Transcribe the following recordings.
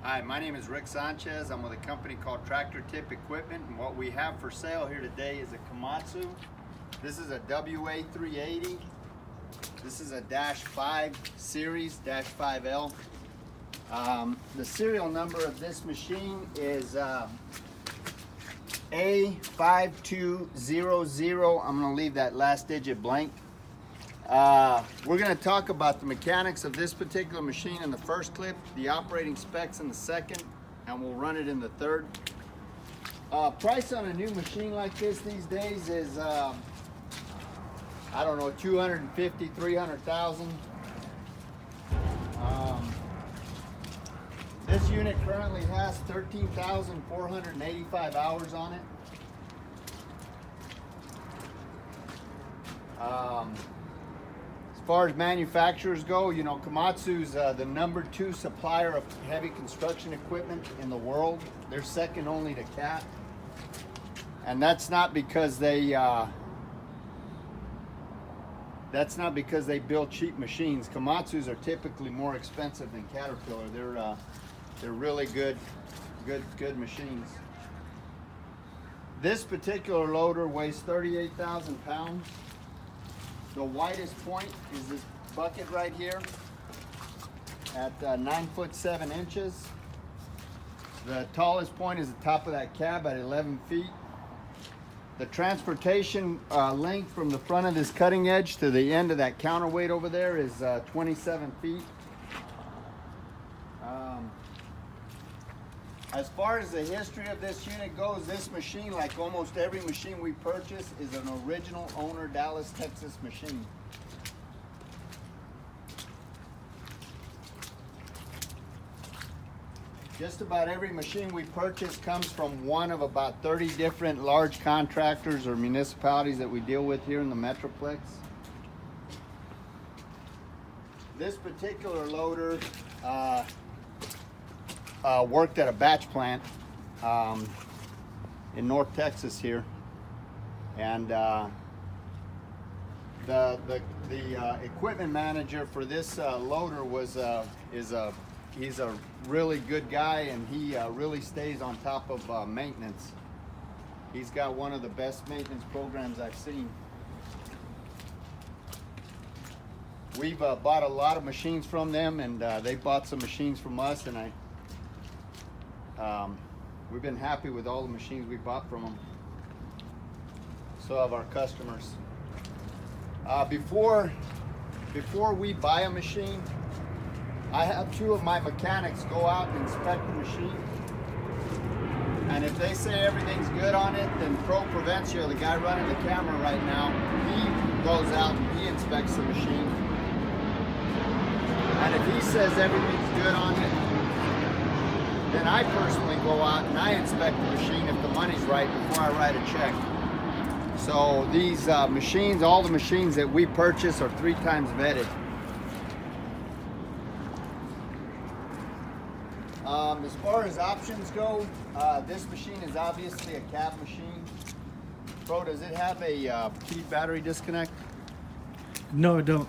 Hi, my name is Rick Sanchez. I'm with a company called Tractor Tip Equipment, and what we have for sale here today is a Komatsu. This is a WA380. This is a -5 series, -5L. The serial number of this machine is A5200. I'm going to leave that last digit blank. We're going to talk about the mechanics of this particular machine in the first clip, the operating specs in the second, and we'll run it in the third. Price on a new machine like this these days is, I don't know, 250, 300,000. This unit currently has 13,485 hours on it. As far as manufacturers go, you know, Komatsu's the #2 supplier of heavy construction equipment in the world. They're second only to Cat, and that's not because they build cheap machines. Komatsu's are typically more expensive than Caterpillar. They're really good machines. This particular loader weighs 38,000 pounds. The widest point is this bucket right here at 9'7" inches. The tallest point is the top of that cab at 11 feet. The transportation length from the front of this cutting edge to the end of that counterweight over there is 27 feet. As far as the history of this unit goes, this machine, like almost every machine we purchase, is an original owner Dallas, Texas machine. Just about every machine we purchase comes from one of about 30 different large contractors or municipalities that we deal with here in the Metroplex. This particular loader worked at a batch plant in North Texas here, and the equipment manager for this loader he's a really good guy, and he really stays on top of maintenance. He's got one of the best maintenance programs I've seen. We've bought a lot of machines from them, and they bought some machines from us, and we've been happy with all the machines we bought from them. So have our customers. Before we buy a machine, I have 2 of my mechanics go out and inspect the machine. And if they say everything's good on it, then Pro Provencio, the guy running the camera right now, he goes out and he inspects the machine. And if he says everything's good on it, then I personally go out and I inspect the machine if the money's right before I write a check. So these machines, all the machines that we purchase, are 3 times vetted. As far as options go, this machine is obviously a cab machine. Bro, does it have a key battery disconnect? No, it don't.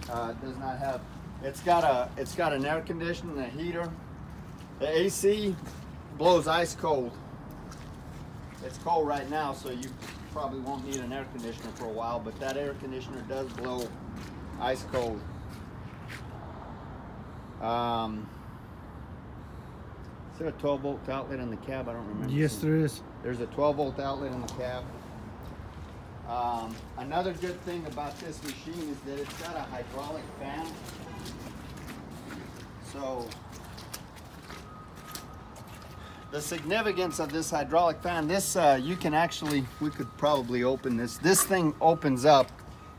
It does not have. It's got an air conditioner and a heater. The AC blows ice cold. It's cold right now, so you probably won't need an air conditioner for a while, but that air conditioner does blow ice cold. Is there a 12-volt outlet in the cab? I don't remember. Yes, there is. There's a 12-volt outlet in the cab. Another good thing about this machine is that it's got a hydraulic fan. So the significance of this hydraulic fan, this you can actually, we could probably open this. This thing opens up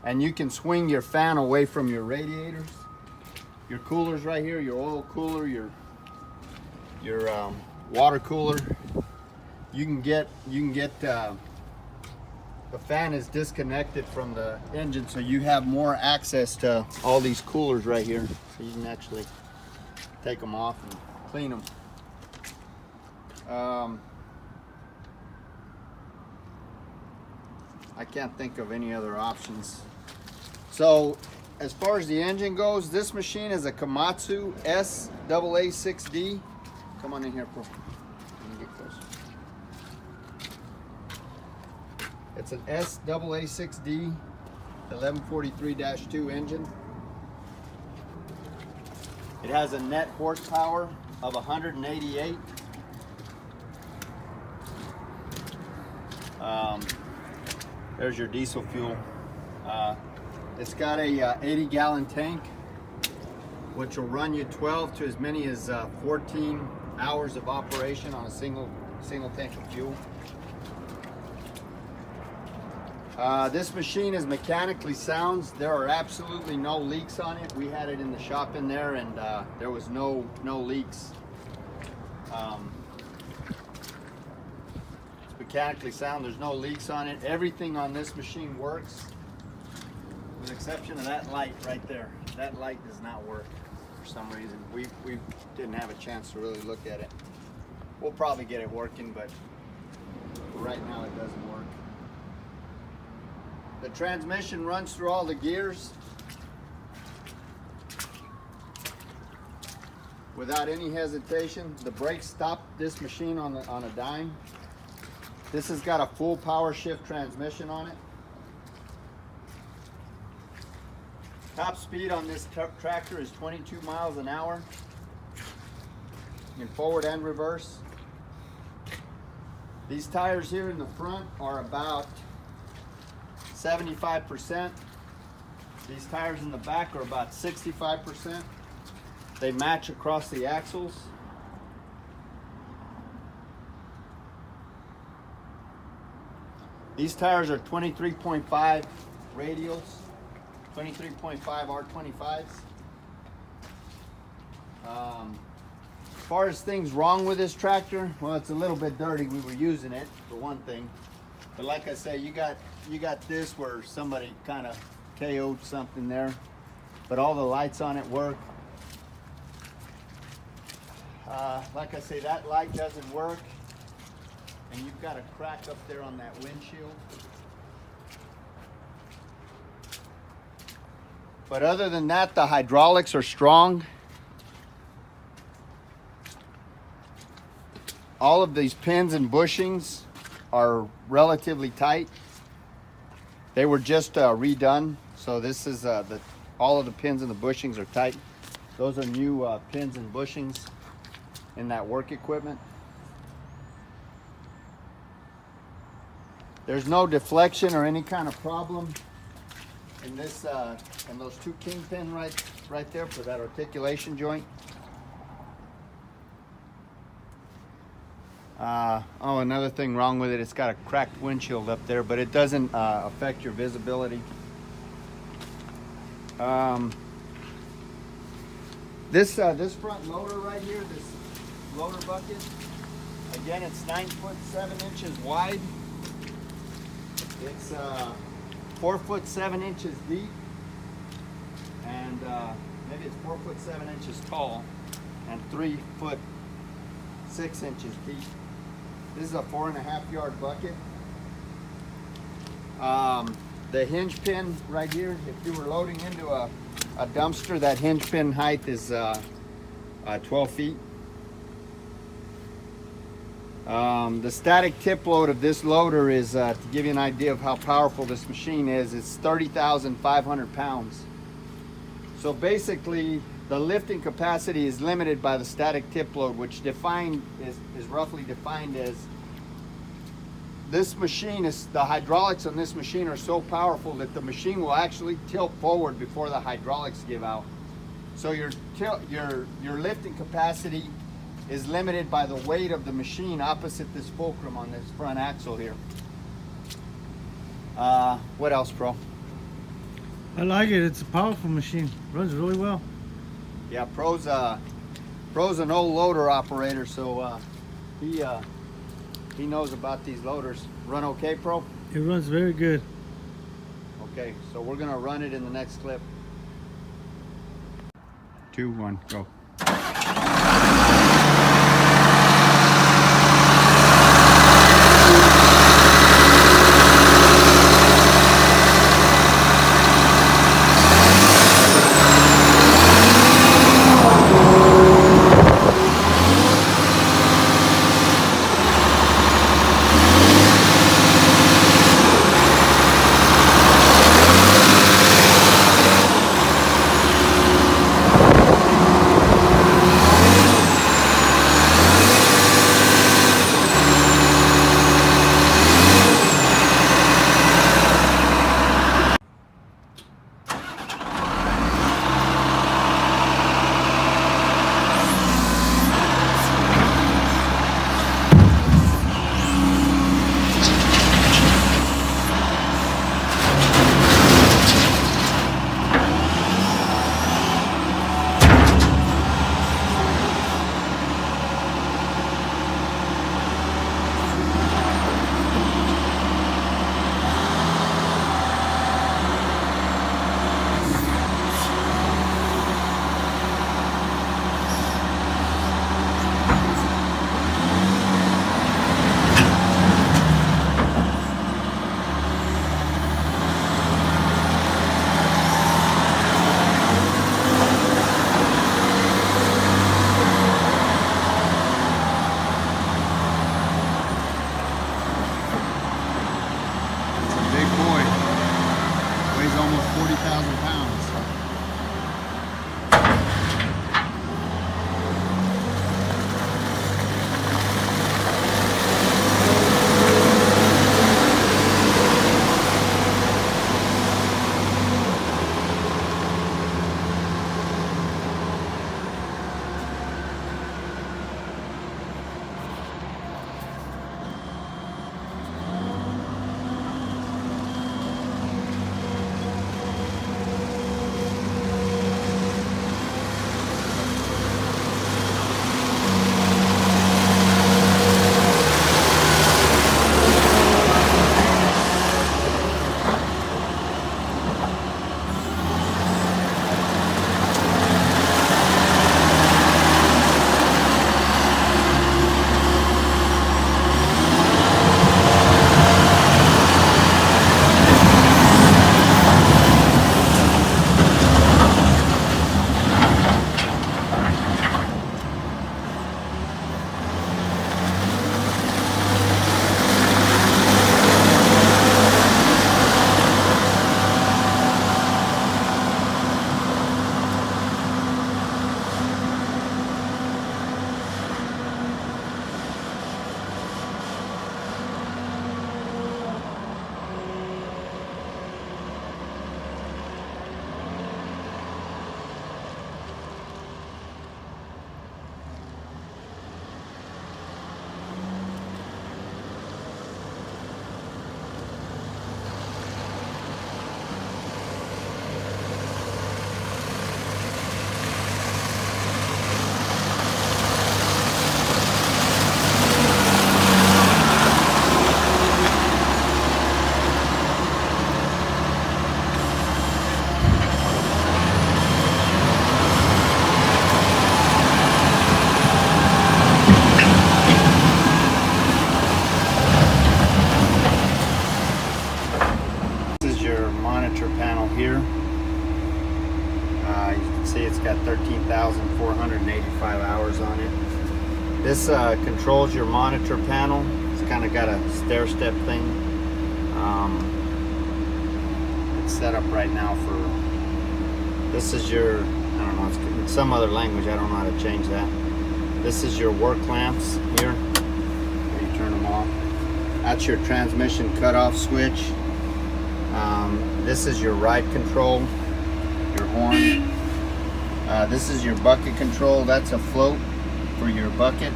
and you can swing your fan away from your radiators. Your coolers right here, your oil cooler, your water cooler. You can get the fan is disconnected from the engine, so you have more access to all these coolers right here. So you can actually take them off and clean them. I can't think of any other options. So as far as the engine goes, this machine is a Komatsu WA380. Come on in here, bro. Let me get closer. It's an SAA6D 1143-2 engine. It has a net horsepower of 188. There's your diesel fuel. It's got a 80-gallon tank, which will run you 12 to as many as 14 hours of operation on a single tank of fuel. This machine is mechanically sound. There are absolutely no leaks on it. We had it in the shop in there, and there was no leaks. It's mechanically sound. There's no leaks on it. Everything on this machine works, with the exception of that light right there. That light does not work for some reason. We didn't have a chance to really look at it. We'll probably get it working, but right now it doesn't work. The transmission runs through all the gears without any hesitation. The brakes stop this machine on a dime. This has got a full power shift transmission on it. Top speed on this tractor is 22 miles an hour in forward and reverse. These tires here in the front are about 75%. These tires in the back are about 65%. They match across the axles. These tires are 23.5 radials, 23.5 R25s. As far as things wrong with this tractor, well, it's a little bit dirty. We were using it for one thing, but like I say, you got this where somebody kind of KO'd something there, but all the lights on it work. Like I say, that light doesn't work, and you've got a crack up there on that windshield. But other than that, the hydraulics are strong. All of these pins and bushings are relatively tight. They were just redone, so this is all of the pins and the bushings are tight. Those are new pins and bushings in that work equipment. There's no deflection or any kind of problem in this and those two kingpin right there for that articulation joint. Oh, another thing wrong with it, it's got a cracked windshield up there, but it doesn't affect your visibility. This front loader right here, this loader bucket, again, it's 9'7" wide. It's 4'7" deep, and maybe it's 4'7" tall, and 3'6" deep. This is a 4.5 yard bucket. The hinge pin right here, if you were loading into a dumpster, that hinge pin height is 12 feet. The static tip load of this loader is, to give you an idea of how powerful this machine is, it's 30,500 pounds. So basically, the lifting capacity is limited by the static tip load, which is roughly defined as this machine is, the hydraulics on this machine are so powerful that the machine will actually tilt forward before the hydraulics give out. So your lifting capacity is limited by the weight of the machine opposite this fulcrum on this front axle here. What else, bro? I like it. It's a powerful machine. Runs really well. Yeah, Pro's an old loader operator, so he knows about these loaders. Run okay, Pro? It runs very good. Okay, so we're gonna run it in the next clip. 2, 1, go. This controls your monitor panel. It's kind of got a stair step thing. It's set up right now for, this is your, I don't know, it's in some other language, I don't know how to change that. This is your work lamps here, where you turn them off. That's your transmission cutoff switch. This is your ride control, your horn. This is your bucket control. That's a float for your bucket.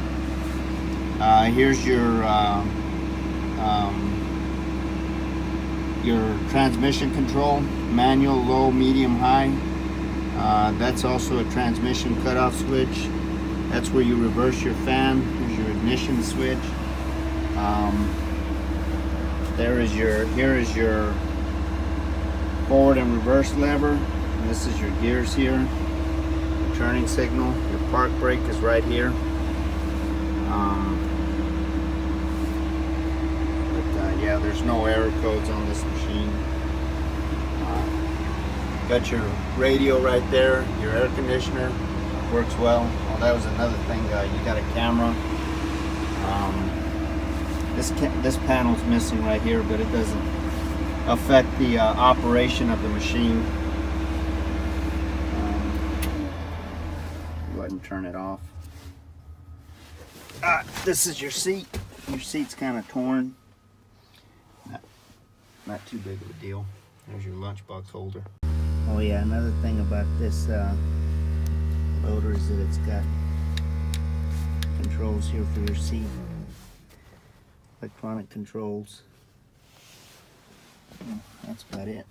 Here's your transmission control, manual, low, medium, high. That's also a transmission cutoff switch. That's where you reverse your fan. Here's your ignition switch. Here is your forward and reverse lever. And this is your gears here. Your turning signal. Your park brake is right here. Yeah, there's no error codes on this machine. Got your radio right there. Your air conditioner works well. Oh, that was another thing. You got a camera. This panel's missing right here, but it doesn't affect the operation of the machine. Go ahead and turn it off. This is your seat. Your seat's kind of torn. Not too big of a deal. There's your lunchbox holder. Oh yeah, another thing about this loader is that it's got controls here for your seat. Electronic controls. That's about it.